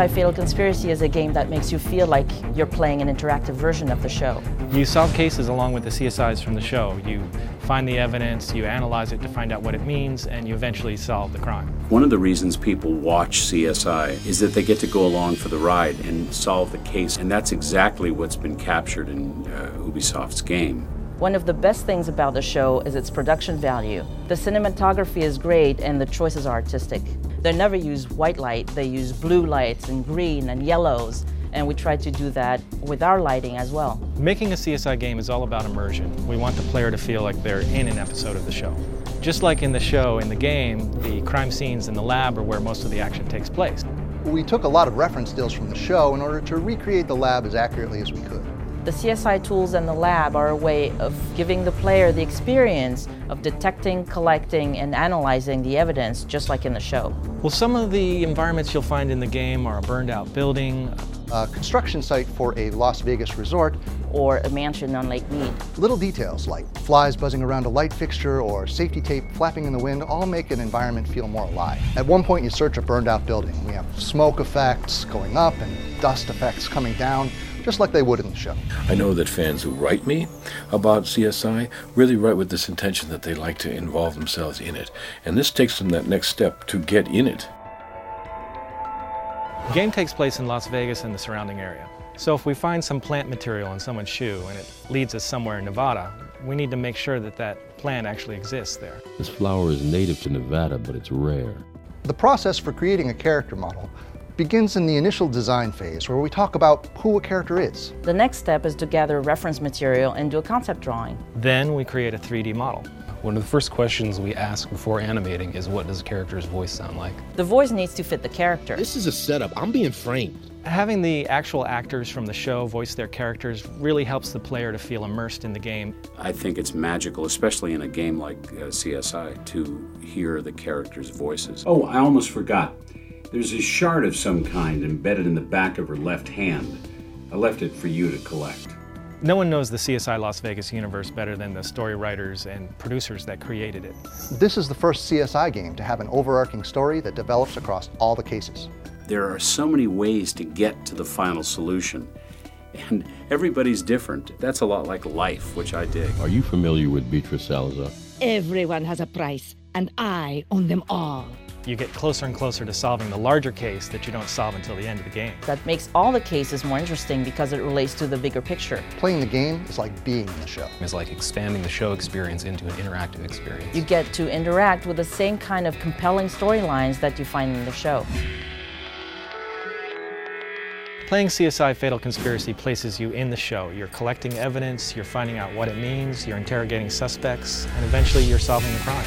CSI Fatal Conspiracy is a game that makes you feel like you're playing an interactive version of the show. You solve cases along with the CSIs from the show. You find the evidence, you analyze it to find out what it means, and you eventually solve the crime. One of the reasons people watch CSI is that they get to go along for the ride and solve the case, and that's exactly what's been captured in Ubisoft's game. One of the best things about the show is its production value. The cinematography is great and the choices are artistic. They never use white light, they use blue lights and green and yellows, and we try to do that with our lighting as well. Making a CSI game is all about immersion. We want the player to feel like they're in an episode of the show. Just like in the show, in the game, the crime scenes in the lab are where most of the action takes place. We took a lot of reference stills from the show in order to recreate the lab as accurately as we could. The CSI tools in the lab are a way of giving the player the experience of detecting, collecting, and analyzing the evidence, just like in the show. Well, some of the environments you'll find in the game are a burned-out building, a construction site for a Las Vegas resort, or a mansion on Lake Mead. Little details like flies buzzing around a light fixture or safety tape flapping in the wind all make an environment feel more alive. At one point you search a burned out building. We have smoke effects going up and dust effects coming down, just like they would in the show. I know that fans who write me about CSI really write with this intention that they like to involve themselves in it. And this takes them that next step to get in it. The game takes place in Las Vegas and the surrounding area. So if we find some plant material in someone's shoe and it leads us somewhere in Nevada, we need to make sure that that plant actually exists there. This flower is native to Nevada, but it's rare. The process for creating a character model begins in the initial design phase, where we talk about who a character is. The next step is to gather reference material and do a concept drawing. Then we create a 3D model. One of the first questions we ask before animating is, what does a character's voice sound like? The voice needs to fit the character. This is a setup. I'm being framed. Having the actual actors from the show voice their characters really helps the player to feel immersed in the game. I think it's magical, especially in a game like CSI, to hear the characters' voices. Oh, I almost forgot. There's a shard of some kind embedded in the back of her left hand. I left it for you to collect. No one knows the CSI Las Vegas universe better than the story writers and producers that created it. This is the first CSI game to have an overarching story that develops across all the cases. There are so many ways to get to the final solution, and everybody's different. That's a lot like life, which I dig. Are you familiar with Beatrice Salazar? Everyone has a price, and I own them all. You get closer and closer to solving the larger case that you don't solve until the end of the game. That makes all the cases more interesting because it relates to the bigger picture. Playing the game is like being in the show. It's like expanding the show experience into an interactive experience. You get to interact with the same kind of compelling storylines that you find in the show. Playing CSI Fatal Conspiracy places you in the show. You're collecting evidence, you're finding out what it means, you're interrogating suspects, and eventually you're solving the crime.